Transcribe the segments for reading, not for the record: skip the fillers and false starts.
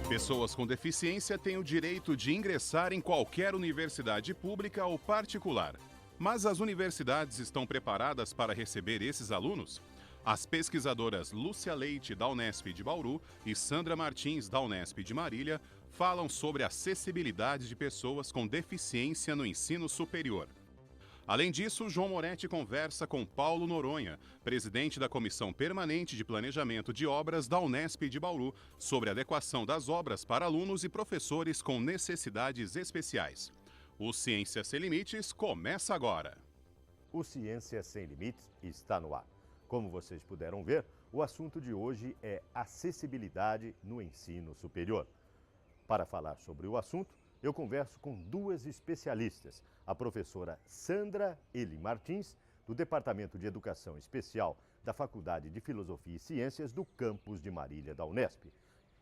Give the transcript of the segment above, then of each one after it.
Pessoas com deficiência têm o direito de ingressar em qualquer universidade pública ou particular. Mas as universidades estão preparadas para receber esses alunos? As pesquisadoras Lúcia Leite, da Unesp de Bauru, e Sandra Martins, da Unesp de Marília, falam sobre a acessibilidade de pessoas com deficiência no ensino superior. Além disso, João Moretti conversa com Paulo Noronha, presidente da Comissão Permanente de Planejamento de Obras da Unesp de Bauru, sobre a adequação das obras para alunos e professores com necessidades especiais. O Ciência Sem Limites começa agora. O Ciência Sem Limites está no ar. Como vocês puderam ver, o assunto de hoje é acessibilidade no ensino superior. Para falar sobre o assunto, eu converso com duas especialistas, a professora Sandra Eli Martins, do Departamento de Educação Especial da Faculdade de Filosofia e Ciências do campus de Marília da Unesp,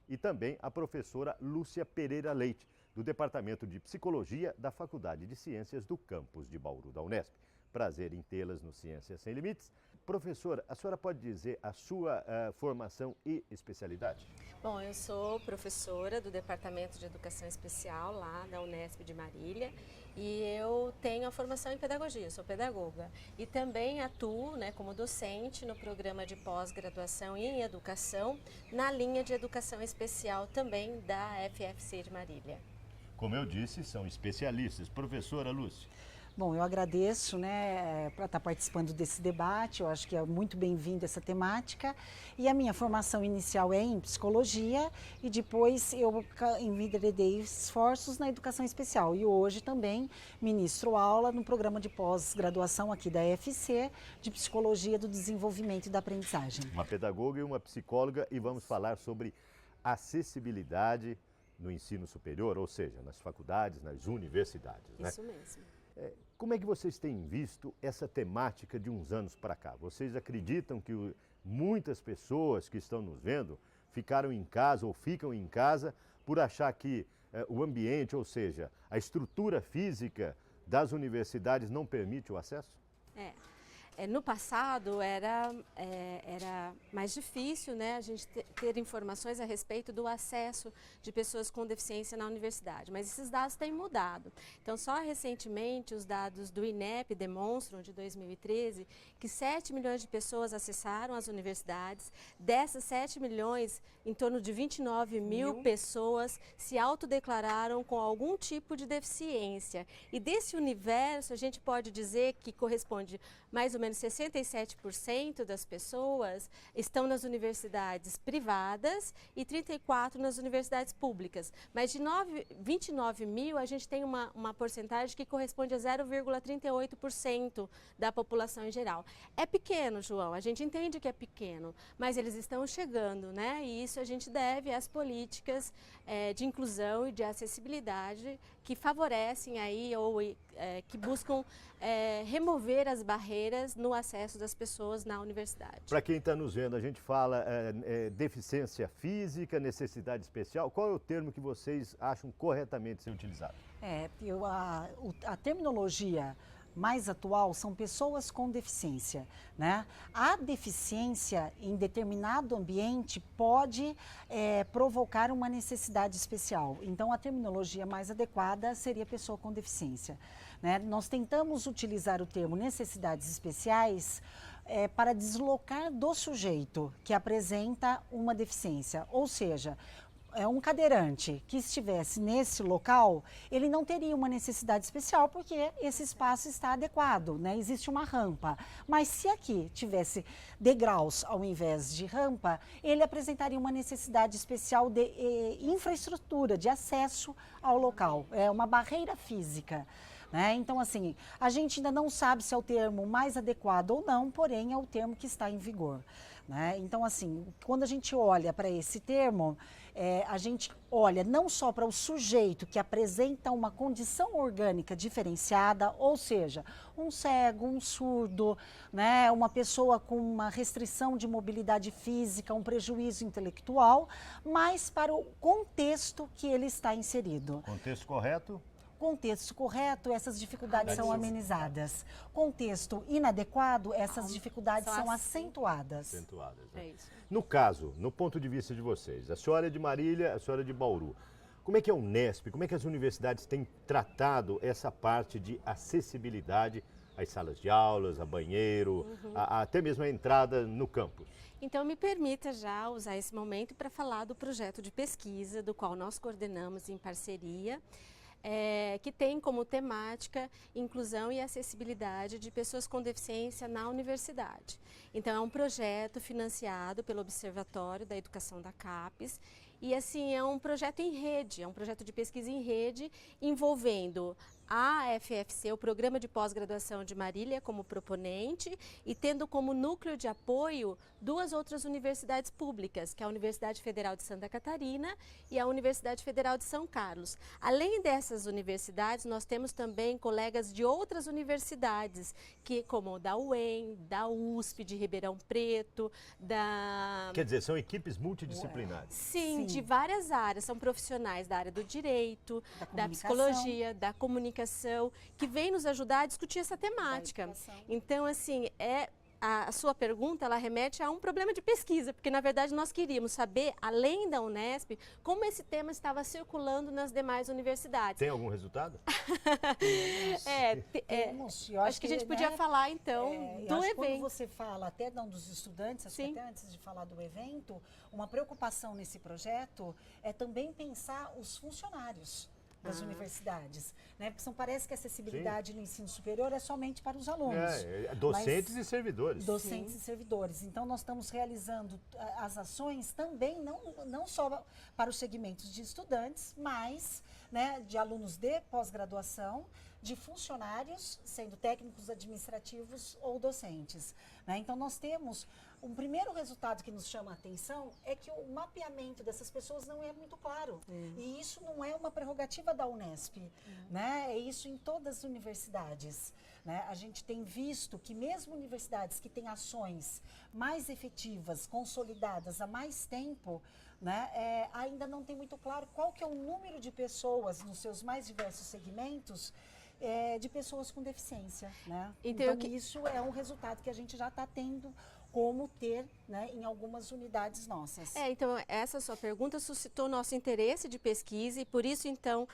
e também a professora Lúcia Pereira Leite, do Departamento de Psicologia da Faculdade de Ciências do campus de Bauru da Unesp. Prazer em tê-las no Ciência Sem Limites. Professora, a senhora pode dizer a sua formação e especialidade? Bom, eu sou professora do Departamento de Educação Especial lá da Unesp de Marília e eu tenho a formação em pedagogia, sou pedagoga. E também atuo como docente no programa de pós-graduação em educação, na linha de educação especial também da FFC de Marília. Como eu disse, são especialistas. Professora Lúcia. Bom, eu agradeço para estar participando desse debate, eu acho que é muito bem-vindo essa temática. E a minha formação inicial é em psicologia e depois eu enveredei esforços na educação especial. E hoje também ministro aula no programa de pós-graduação aqui da UFC de Psicologia do Desenvolvimento e da Aprendizagem. Uma pedagoga e uma psicóloga, e vamos falar sobre acessibilidade no ensino superior, ou seja, nas faculdades, nas universidades. Isso mesmo. Como é que vocês têm visto essa temática de uns anos para cá? Vocês acreditam que muitas pessoas que estão nos vendo ficaram em casa ou ficam em casa por achar que o ambiente, ou seja, a estrutura física das universidades não permite o acesso? No passado era mais difícil a gente ter informações a respeito do acesso de pessoas com deficiência na universidade, mas esses dados têm mudado. Então, só recentemente os dados do INEP demonstram, de 2013, que 7 milhões de pessoas acessaram as universidades. Dessas 7 milhões, em torno de 29 mil pessoas se autodeclararam com algum tipo de deficiência. E desse universo, a gente pode dizer que corresponde mais ou menos 67% das pessoas estão nas universidades privadas e 34% nas universidades públicas. Mas de 29 mil, a gente tem uma porcentagem que corresponde a 0,38% da população em geral. É pequeno, João, a gente entende que é pequeno, mas eles estão chegando, E isso a gente deve às políticas de inclusão e de acessibilidade que favorecem aí ou que buscam remover as barreiras no acesso das pessoas na universidade. Para quem está nos vendo, a gente fala deficiência física, necessidade especial. Qual é o termo que vocês acham corretamente ser utilizado? A terminologia mais atual são pessoas com deficiência, A deficiência em determinado ambiente pode provocar uma necessidade especial. Então, a terminologia mais adequada seria pessoa com deficiência, Nós tentamos utilizar o termo necessidades especiais para deslocar do sujeito que apresenta uma deficiência, ou seja, um cadeirante que estivesse nesse local, ele não teria uma necessidade especial porque esse espaço está adequado, Existe uma rampa. Mas se aqui tivesse degraus ao invés de rampa, ele apresentaria uma necessidade especial de infraestrutura, de acesso ao local. É uma barreira física. né? Então, assim, a gente ainda não sabe se é o termo mais adequado ou não, porém é o termo que está em vigor, né? Então, assim, quando a gente olha para esse termo, a gente olha não só para o sujeito que apresenta uma condição orgânica diferenciada, ou seja, um cego, um surdo, né, uma pessoa com uma restrição de mobilidade física, um prejuízo intelectual, mas para o contexto que ele está inserido. Contexto correto? Contexto correto, essas dificuldades são amenizadas. Contexto inadequado, essas dificuldades são acentuadas. É isso. No caso, no ponto de vista de vocês, a senhora é de Marília, a senhora é de Bauru. Como é que é o Unesp, como é que as universidades têm tratado essa parte de acessibilidade às salas de aulas, a banheiro, até mesmo a entrada no campus? Então, me permita já usar esse momento para falar do projeto de pesquisa, do qual nós coordenamos em parceria, que tem como temática inclusão e acessibilidade de pessoas com deficiência na universidade. Então, é um projeto financiado pelo Observatório da Educação da CAPES e, assim, é um projeto em rede, é um projeto de pesquisa em rede envolvendo a FFC, o Programa de Pós-Graduação de Marília, como proponente e tendo como núcleo de apoio 2 outras universidades públicas, que é a Universidade Federal de Santa Catarina e a Universidade Federal de São Carlos. Além dessas universidades, nós temos também colegas de outras universidades, como da UEM, da USP de Ribeirão Preto, da... Quer dizer, são equipes multidisciplinares. Sim, de várias áreas, são profissionais da área do direito, da psicologia, da comunicação, que vem nos ajudar a discutir essa temática. Então, assim, a sua pergunta, ela remete a um problema de pesquisa, porque, na verdade, nós queríamos saber, além da Unesp, como esse tema estava circulando nas demais universidades. Tem algum resultado? Temos. Acho que a gente podia falar, então, do evento. Quando você fala até dos estudantes, acho que até antes de falar do evento, uma preocupação nesse projeto é também pensar os funcionários das universidades, né? Porque parece que a acessibilidade no ensino superior é somente para os alunos. Docentes e servidores. Docentes e servidores. Então, nós estamos realizando as ações também, não só para os segmentos de estudantes, mas, né, de alunos de pós-graduação, de funcionários, sendo técnicos administrativos ou docentes, né? Então, nós temos um primeiro resultado que nos chama a atenção é que o mapeamento dessas pessoas não é muito claro. E isso não é uma prerrogativa da Unesp, né? É isso em todas as universidades, né? A gente tem visto que mesmo universidades que têm ações mais efetivas, consolidadas há mais tempo, né, ainda não tem muito claro qual que é o número de pessoas nos seus mais diversos segmentos de pessoas com deficiência, né? Então isso é um resultado que a gente já está tendo como ter, né, em algumas unidades nossas. Então, essa sua pergunta suscitou nosso interesse de pesquisa e por isso, então,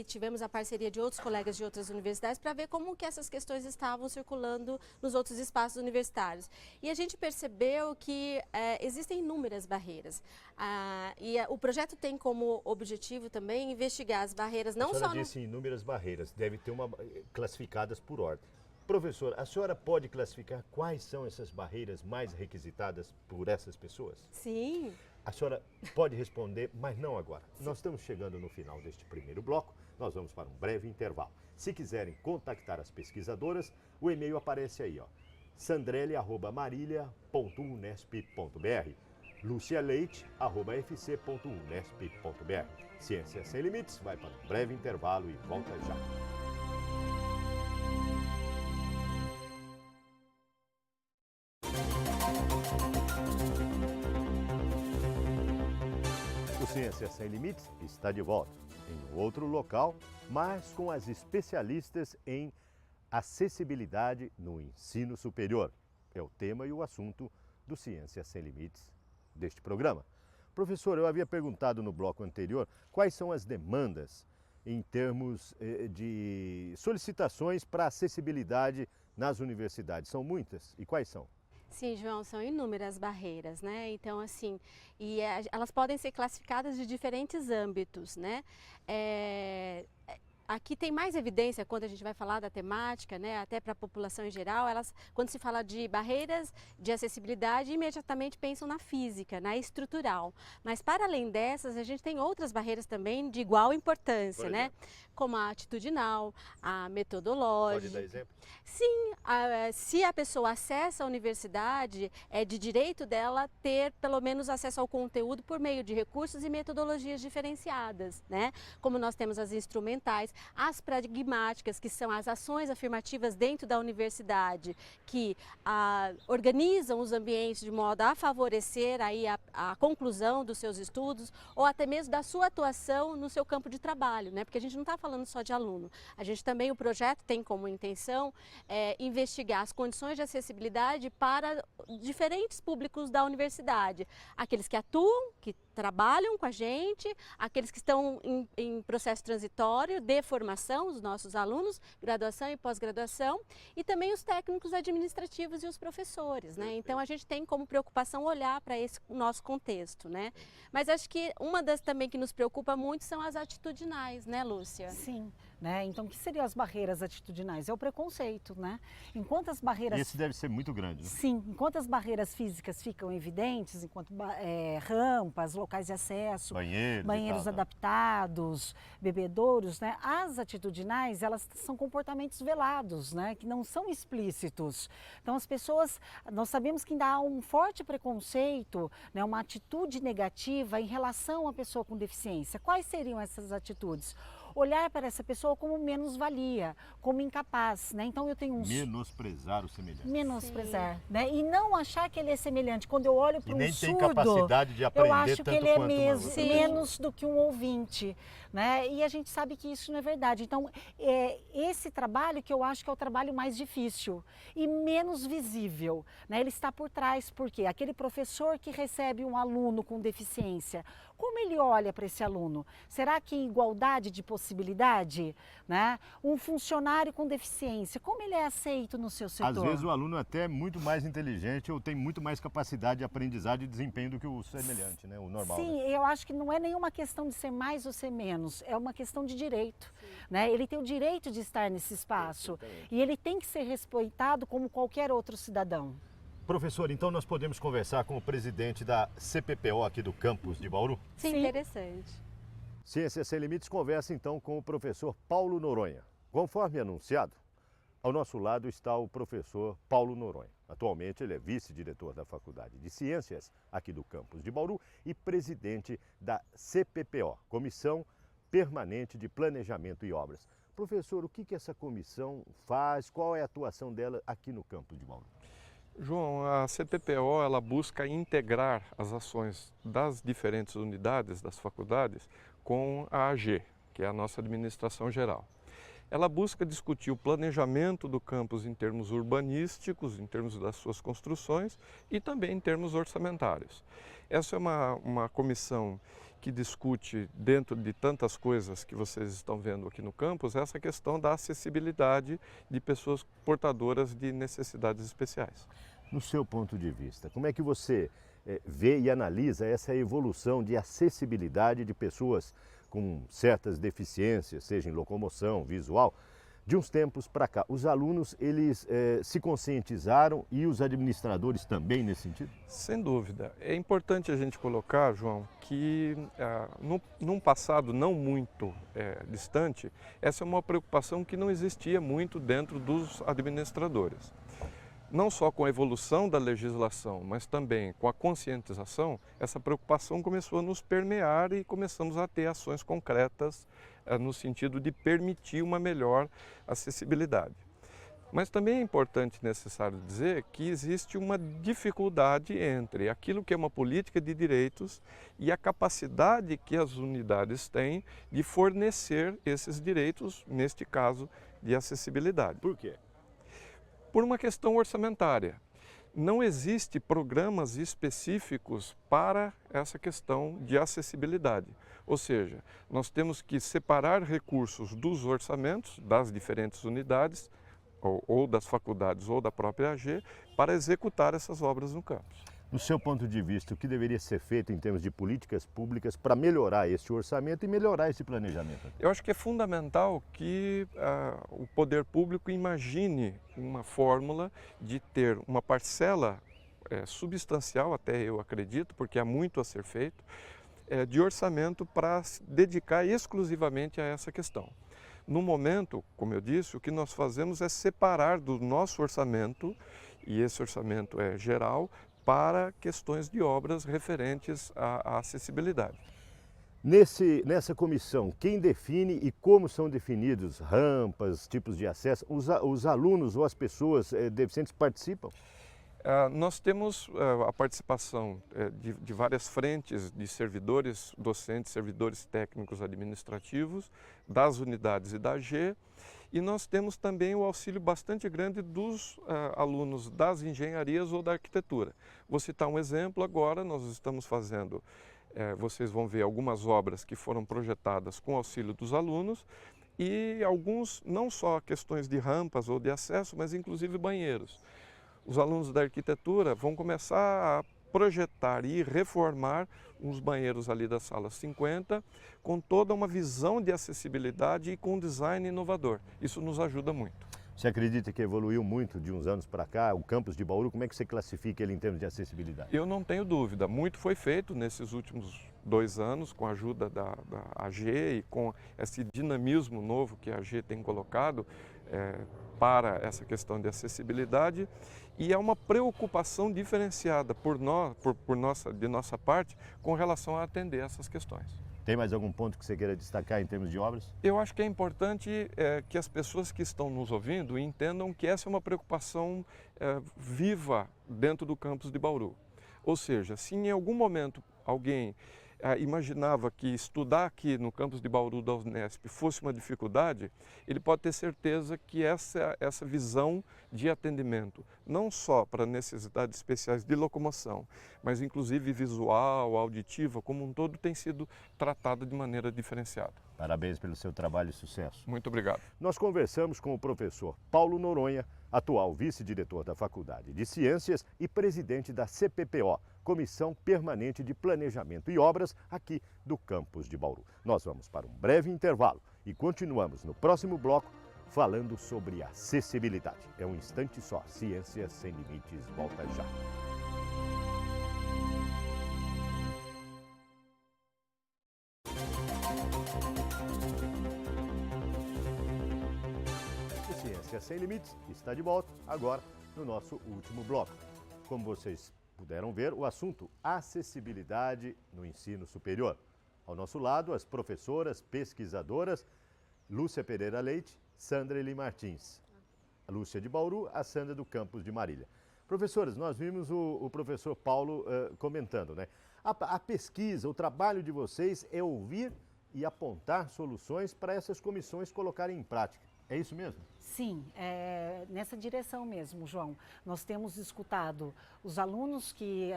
tivemos a parceria de outros colegas de outras universidades para ver como que essas questões estavam circulando nos outros espaços universitários. E a gente percebeu que existem inúmeras barreiras. O projeto tem como objetivo também investigar as barreiras, não só... A senhora disse inúmeras barreiras, deve ter classificadas por ordem. Professor, a senhora pode classificar quais são essas barreiras mais requisitadas por essas pessoas? Sim. A senhora pode responder, mas não agora. Sim. Nós estamos chegando no final deste primeiro bloco, nós vamos para um breve intervalo. Se quiserem contactar as pesquisadoras, o e-mail aparece aí, ó, sandrelli@marilia.unesp.br, lucialeite@fc.unesp.br. Ciência Sem Limites vai para um breve intervalo e volta já. O Ciência Sem Limites está de volta, em outro local, mas com as especialistas em acessibilidade no ensino superior. É o tema e o assunto do Ciência Sem Limites deste programa. Professor, eu havia perguntado no bloco anterior quais são as demandas em termos de solicitações para acessibilidade nas universidades. São muitas? E quais são? Sim, João, são inúmeras barreiras, né? Então, assim, elas podem ser classificadas de diferentes âmbitos, né? aqui tem mais evidência quando a gente vai falar da temática, né, até para a população em geral, quando se fala de barreiras de acessibilidade, imediatamente pensam na física, na estrutural. Mas para além dessas, a gente tem outras barreiras também de igual importância, né, como a atitudinal, a metodológica. Pode dar exemplo? Sim, se a pessoa acessa a universidade, é de direito dela ter pelo menos acesso ao conteúdo por meio de recursos e metodologias diferenciadas, né? Como nós temos as instrumentais, as pragmáticas, que são as ações afirmativas dentro da universidade, que organizam os ambientes de modo a favorecer aí a conclusão dos seus estudos ou até mesmo da sua atuação no seu campo de trabalho, né? Porque a gente não está falando só de aluno, a gente também, o projeto tem como intenção investigar as condições de acessibilidade para diferentes públicos da universidade, aqueles que atuam, que trabalham com a gente, aqueles que estão em processo transitório de formação, os nossos alunos, graduação e pós-graduação, e também os técnicos administrativos e os professores, né? Então a gente tem como preocupação olhar para esse nosso contexto, né? Mas acho que uma das também que nos preocupa muito são as atitudinais, né, Lúcia? Sim, né? Então o que seriam as barreiras atitudinais? É o preconceito, né? Enquanto as barreiras... Esse deve ser muito grande, né? Sim, enquanto as barreiras físicas ficam evidentes, enquanto rampas, locais de acesso, banheiros adaptados, bebedouros, né? As atitudinais, elas são comportamentos velados, né? Que não são explícitos. Então as pessoas, nós sabemos que ainda há um forte preconceito, né? Uma atitude negativa em relação à pessoa com deficiência. Quais seriam essas atitudes? Olhar para essa pessoa como menos-valia, como incapaz, né? Então eu tenho uns... Menosprezar o semelhante. Menosprezar, né? E não achar que ele é semelhante. Quando eu olho para um surdo, nem tem capacidade de aprender, eu acho que ele é menos Sim. do que um ouvinte, né? E a gente sabe que isso não é verdade. Então, esse trabalho que eu acho que é o trabalho mais difícil e menos visível, né? Ele está por trás, porque aquele professor que recebe um aluno com deficiência, como ele olha para esse aluno? Será que em igualdade de possibilidade, né? Um funcionário com deficiência, como ele é aceito no seu setor? Às vezes o aluno é até muito mais inteligente ou tem muito mais capacidade de aprendizagem e desempenho do que o semelhante, né? O normal. Sim, né? eu acho que não é nenhuma questão de ser mais ou ser menos, é uma questão de direito, né? Ele tem o direito de estar nesse espaço e ele tem que ser respeitado como qualquer outro cidadão. Professor, então nós podemos conversar com o presidente da CPPO aqui do campus de Bauru? Sim, interessante. Ciências Sem Limites conversa então com o professor Paulo Noronha. Conforme anunciado, ao nosso lado está o professor Paulo Noronha. Atualmente ele é vice-diretor da Faculdade de Ciências aqui do campus de Bauru e presidente da CPPO, Comissão Permanente de Planejamento e Obras. Professor, o que essa comissão faz? Qual é a atuação dela aqui no campus de Bauru? João, a CPPO ela busca integrar as ações das diferentes unidades das faculdades com a AG, que é a nossa administração geral. Ela busca discutir o planejamento do campus em termos urbanísticos, em termos das suas construções e também em termos orçamentários. Essa é uma comissão que discute, dentro de tantas coisas que vocês estão vendo aqui no campus, essa questão da acessibilidade de pessoas portadoras de necessidades especiais. No seu ponto de vista, como é que você vê e analisa essa evolução de acessibilidade de pessoas com certas deficiências, seja em locomoção, visual, de uns tempos para cá? Os alunos, eles se conscientizaram e os administradores também nesse sentido? Sem dúvida. É importante a gente colocar, João, que num passado não muito distante, essa é uma preocupação que não existia muito dentro dos administradores. Não só com a evolução da legislação, mas também com a conscientização, essa preocupação começou a nos permear e começamos a ter ações concretas no sentido de permitir uma melhor acessibilidade. Mas também é importante e necessário dizer que existe uma dificuldade entre aquilo que é uma política de direitos e a capacidade que as unidades têm de fornecer esses direitos, neste caso, de acessibilidade. Por quê? Por uma questão orçamentária. Não existe programas específicos para essa questão de acessibilidade. Ou seja, nós temos que separar recursos dos orçamentos das diferentes unidades, ou das faculdades ou da própria AG, para executar essas obras no campus. No seu ponto de vista, o que deveria ser feito em termos de políticas públicas para melhorar esse orçamento e melhorar esse planejamento? Eu acho que é fundamental que o poder público imagine uma fórmula de ter uma parcela substancial, até eu acredito, porque há muito a ser feito, de orçamento para se dedicar exclusivamente a essa questão. No momento, como eu disse, o que nós fazemos é separar do nosso orçamento, e esse orçamento é geral, para questões de obras referentes à acessibilidade. Nessa comissão, quem define e como são definidos rampas, tipos de acesso? Os alunos ou as pessoas deficientes participam? Nós temos a participação de várias frentes de servidores docentes, servidores técnicos administrativos, das unidades e da AG, e nós temos também o auxílio bastante grande dos alunos das engenharias ou da arquitetura. Vou citar um exemplo agora, nós estamos fazendo, vocês vão ver algumas obras que foram projetadas com auxílio dos alunos, e alguns, não só questões de rampas ou de acesso, mas inclusive banheiros. Os alunos da arquitetura vão começar a projetar e reformar uns banheiros ali da sala 50 com toda uma visão de acessibilidade e com design inovador. Isso nos ajuda muito. Você acredita que evoluiu muito de uns anos para cá? O campus de Bauru, como é que você classifica ele em termos de acessibilidade? Eu não tenho dúvida. Muito foi feito nesses últimos 2 anos com a ajuda da AG e com esse dinamismo novo que a AG tem colocado para essa questão de acessibilidade, e é uma preocupação diferenciada de nossa parte com relação a atender essas questões. Tem mais algum ponto que você queira destacar em termos de obras? Eu acho que é importante que as pessoas que estão nos ouvindo entendam que essa é uma preocupação viva dentro do campus de Bauru. Ou seja, se em algum momento alguém imaginava que estudar aqui no campus de Bauru da Unesp fosse uma dificuldade, ele pode ter certeza que essa visão de atendimento, não só para necessidades especiais de locomoção, mas inclusive visual, auditiva, como um todo, tem sido tratada de maneira diferenciada. Parabéns pelo seu trabalho e sucesso. Muito obrigado. Nós conversamos com o professor Paulo Noronha, atual vice-diretor da Faculdade de Ciências e presidente da CPPO, Comissão Permanente de Planejamento e Obras, aqui do campus de Bauru. Nós vamos para um breve intervalo e continuamos no próximo bloco falando sobre acessibilidade. É um instante só. Ciência Sem Limites volta já. O Ciência Sem Limites está de volta agora no nosso último bloco. Como vocês puderam ver, o assunto acessibilidade no ensino superior. Ao nosso lado, as professoras pesquisadoras Lúcia Pereira Leite, Sandra Eli Martins. A Lúcia de Bauru, a Sandra do campus de Marília. Professoras, nós vimos o professor Paulo comentando, né? A pesquisa, o trabalho de vocês é ouvir e apontar soluções para essas comissões colocarem em prática. É isso mesmo? Sim, nessa direção mesmo, João. Nós temos escutado os alunos que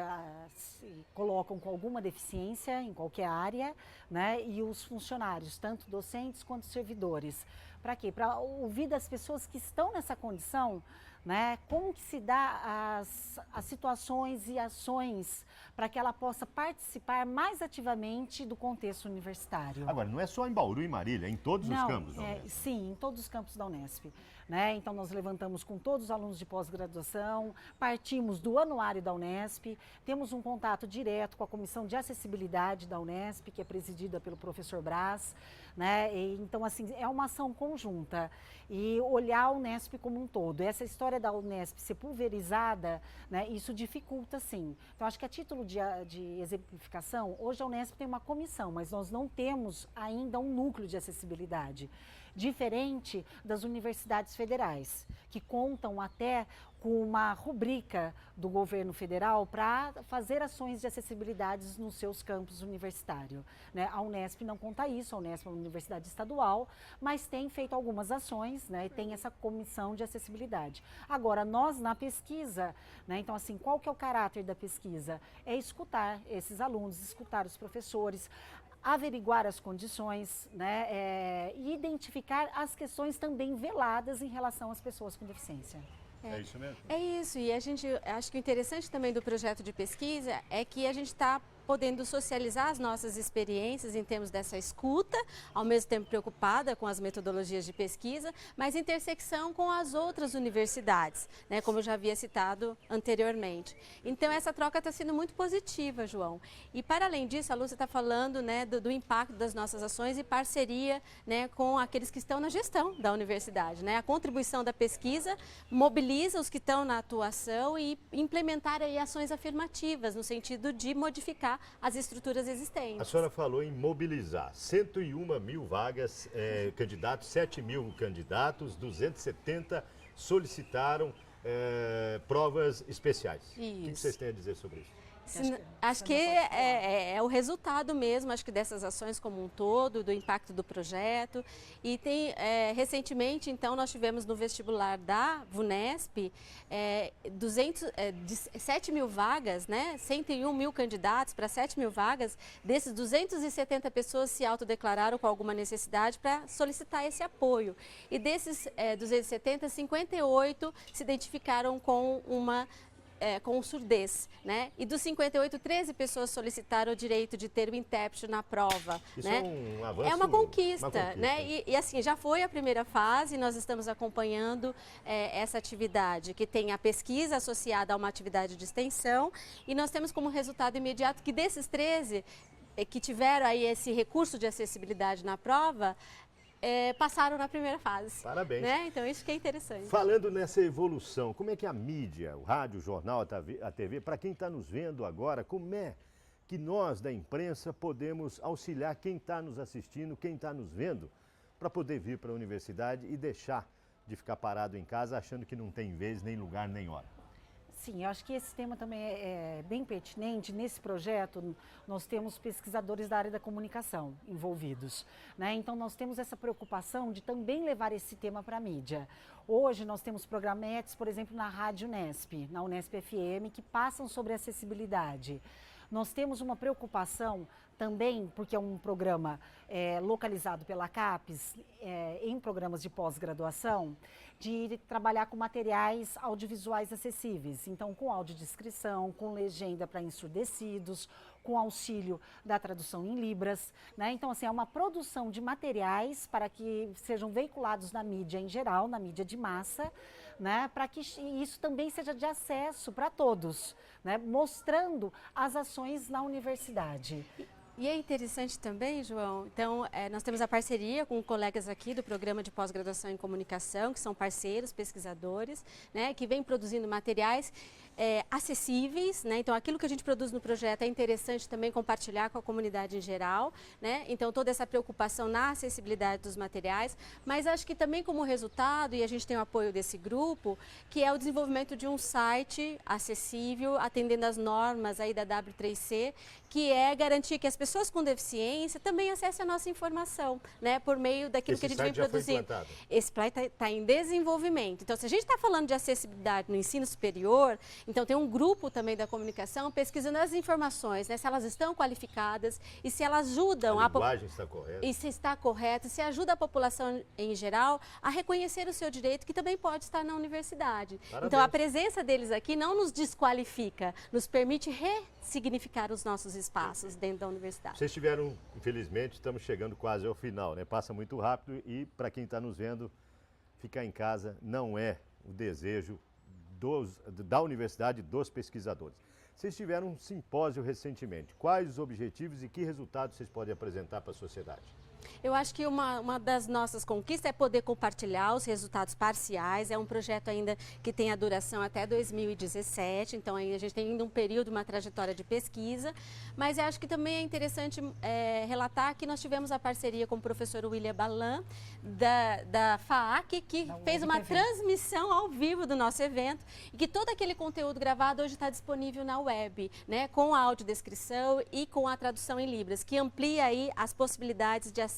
se colocam com alguma deficiência em qualquer área, né, e os funcionários, tanto docentes quanto servidores. Para quê? Para ouvir das pessoas que estão nessa condição, né, como que se dá as situações e ações para que ela possa participar mais ativamente do contexto universitário. Agora, não é só em Bauru e Marília, é em todos os campos da Unesp. Sim, em todos os campos da Unesp. Né? Então, nós levantamos com todos os alunos de pós-graduação, partimos do anuário da Unesp, temos um contato direto com a Comissão de Acessibilidade da Unesp, que é presidida pelo professor Brás, né? Então, assim, é uma ação conjunta e olhar a Unesp como um todo. Essa história da Unesp ser pulverizada, né, isso dificulta, sim. Então, acho que a título de exemplificação, hoje a Unesp tem uma comissão, mas nós não temos ainda um núcleo de acessibilidade. Diferente das universidades federais, que contam até com uma rubrica do governo federal para fazer ações de acessibilidade nos seus campos universitários. Né? A Unesp não conta isso, a Unesp é uma universidade estadual, mas tem feito algumas ações, né? E tem essa comissão de acessibilidade. Agora, nós na pesquisa, né? Então assim, qual que é o caráter da pesquisa? É escutar esses alunos, escutar os professores, averiguar as condições, né, e identificar as questões também veladas em relação às pessoas com deficiência. É isso mesmo? É isso, e a gente acho que o interessante também do projeto de pesquisa é que a gente está podendo socializar as nossas experiências em termos dessa escuta, ao mesmo tempo preocupada com as metodologias de pesquisa, mas intersecção com as outras universidades, né, como eu já havia citado anteriormente. Então essa troca está sendo muito positiva, João. E para além disso, a Lúcia está falando, né, do impacto das nossas ações e parceria, né, com aqueles que estão na gestão da universidade, né? A contribuição da pesquisa mobiliza os que estão na atuação e implementar aí ações afirmativas no sentido de modificar as estruturas existentes. A senhora falou em mobilizar 101 mil vagas, candidatos, 7 mil candidatos, 270 solicitaram provas especiais. Isso. O que vocês têm a dizer sobre isso? Acho que é o resultado mesmo, acho que dessas ações como um todo, do impacto do projeto. E tem, recentemente, então, nós tivemos no vestibular da VUNESP 7 mil vagas, né? 101 mil candidatos para 7 mil vagas. Desses, 270 pessoas se autodeclararam com alguma necessidade para solicitar esse apoio. E desses 270, 58 se identificaram com com surdez, né? E dos 58, 13 pessoas solicitaram o direito de ter o intérprete na prova. Isso né? é um avanço, é uma conquista, né? E assim, já foi a primeira fase, nós estamos acompanhando essa atividade, que tem a pesquisa associada a uma atividade de extensão, e nós temos como resultado imediato que desses 13 que tiveram aí esse recurso de acessibilidade na prova, passaram na primeira fase. Parabéns. Né? Então, isso que é interessante. Falando nessa evolução, como é que a mídia, o rádio, o jornal, a TV, para quem está nos vendo agora, como é que nós da imprensa podemos auxiliar quem está nos assistindo, quem está nos vendo, para poder vir para a universidade e deixar de ficar parado em casa achando que não tem vez, nem lugar, nem hora? Sim, eu acho que esse tema também é bem pertinente. Nesse projeto, nós temos pesquisadores da área da comunicação envolvidos, né? Então, nós temos essa preocupação de também levar esse tema para a mídia. Hoje, nós temos programetes, por exemplo, na Rádio Unesp, na Unesp FM, que passam sobre acessibilidade. Nós temos uma preocupação também, porque é um programa localizado pela CAPES, em programas de pós-graduação, de trabalhar com materiais audiovisuais acessíveis. Então, com audiodescrição, com legenda para ensurdecidos, com auxílio da tradução em Libras, né? Então, assim, é uma produção de materiais para que sejam veiculados na mídia em geral, na mídia de massa, né? Para que isso também seja de acesso para todos, né? Mostrando as ações na universidade. E é interessante também, João, então nós temos a parceria com colegas aqui do Programa de Pós-Graduação em Comunicação, que são parceiros, pesquisadores, né, que vêm produzindo materiais acessíveis, né? Então aquilo que a gente produz no projeto é interessante também compartilhar com a comunidade em geral, né? Então toda essa preocupação na acessibilidade dos materiais, mas acho que também como resultado, e a gente tem o apoio desse grupo, que é o desenvolvimento de um site acessível, atendendo às normas aí da W3C, que é garantir que as pessoas com deficiência também acessem a nossa informação, né? Por meio daquilo que a gente vem produzindo. Esse plano está em desenvolvimento. Então, se a gente está falando de acessibilidade no ensino superior, então tem um grupo também da comunicação pesquisando as informações, né? Se elas estão qualificadas e se elas ajudam a linguagem está correta. E se está correta, se ajuda a população em geral a reconhecer o seu direito, que também pode estar na universidade. Parabéns. Então, a presença deles aqui não nos desqualifica, nos permite ressignificar os nossos espaços dentro da universidade. Vocês tiveram, infelizmente, estamos chegando quase ao final, né? Passa muito rápido e, para quem está nos vendo, ficar em casa não é o desejo da universidade, dos pesquisadores. Vocês tiveram um simpósio recentemente. Quais os objetivos e que resultados vocês podem apresentar para a sociedade? Eu acho que uma das nossas conquistas é poder compartilhar os resultados parciais. É um projeto ainda que tem a duração até 2017, então ainda a gente tem ainda um período, uma trajetória de pesquisa. Mas eu acho que também é interessante relatar que nós tivemos a parceria com o professor William Balan, da FAAC, que fez uma transmissão ao vivo do nosso evento e que todo aquele conteúdo gravado hoje está disponível na web, né, com a audiodescrição e com a tradução em Libras, que amplia aí as possibilidades de acesso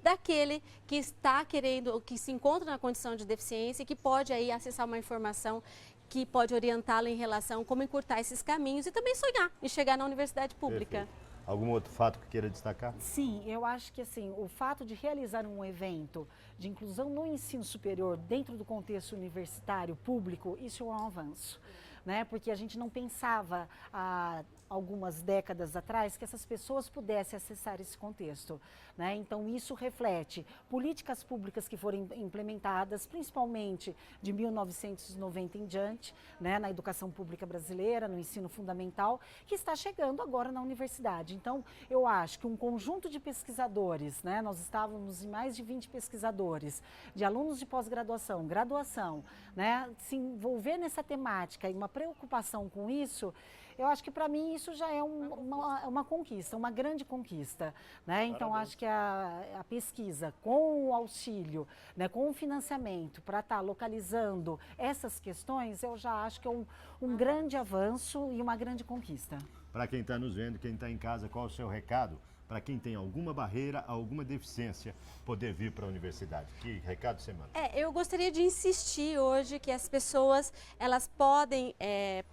daquele que está querendo, que se encontra na condição de deficiência e que pode aí acessar uma informação que pode orientá-lo em relação a como encurtar esses caminhos e também sonhar em chegar na universidade pública. Perfeito. Algum outro fato que queira destacar? Sim, eu acho que assim, o fato de realizar um evento de inclusão no ensino superior dentro do contexto universitário público, isso é um avanço. Né? Porque a gente não pensava há algumas décadas atrás que essas pessoas pudessem acessar esse contexto. Né? Então, isso reflete políticas públicas que foram implementadas, principalmente de 1990 em diante, né? Na educação pública brasileira, no ensino fundamental, que está chegando agora na universidade. Então, eu acho que um conjunto de pesquisadores, né? Nós estávamos em mais de 20 pesquisadores, de alunos de pós-graduação, graduação, né? Se envolver nessa temática e uma preocupação com isso, eu acho que para mim isso já é uma conquista, uma grande conquista. Né? Então acho que a pesquisa com o auxílio, né, com o financiamento para estar localizando essas questões, eu já acho que é um grande avanço e uma grande conquista. Para quem está nos vendo, quem está em casa, qual é o seu recado? Para quem tem alguma barreira, alguma deficiência, poder vir para a universidade. Que recado você manda? Eu gostaria de insistir hoje que as pessoas elas podem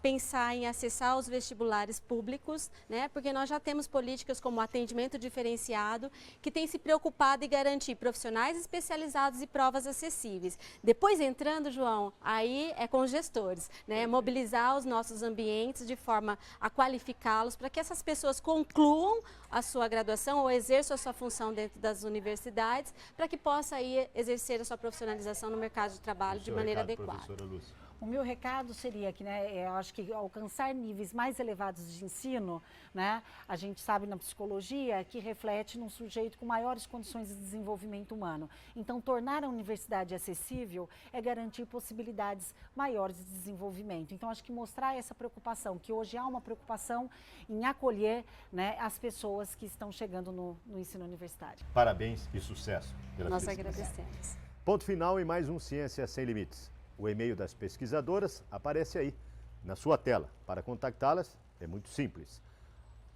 pensar em acessar os vestibulares públicos, né? Porque nós já temos políticas como atendimento diferenciado, que tem se preocupado em garantir profissionais especializados e provas acessíveis. Depois entrando, João, aí é com os gestores, né? Mobilizar os nossos ambientes de forma a qualificá-los para que essas pessoas concluam a sua graduação ou exerçam a sua função dentro das universidades para que possa aí exercer a sua profissionalização no mercado de trabalho de maneira adequada. Professora Lúcia. O meu recado seria que, né, eu acho que alcançar níveis mais elevados de ensino, né, a gente sabe na psicologia que reflete num sujeito com maiores condições de desenvolvimento humano. Então, tornar a universidade acessível é garantir possibilidades maiores de desenvolvimento. Então, acho que mostrar essa preocupação, que hoje há uma preocupação em acolher, né, as pessoas que estão chegando no ensino universitário. Parabéns e sucesso pela Nós pesquisa. agradecemos. Ponto final em mais um Ciência Sem Limites. O e-mail das pesquisadoras aparece aí, na sua tela. Para contactá-las é muito simples.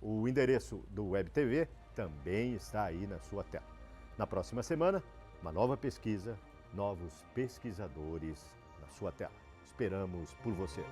O endereço do Web TV também está aí na sua tela. Na próxima semana, uma nova pesquisa, novos pesquisadores na sua tela. Esperamos por você.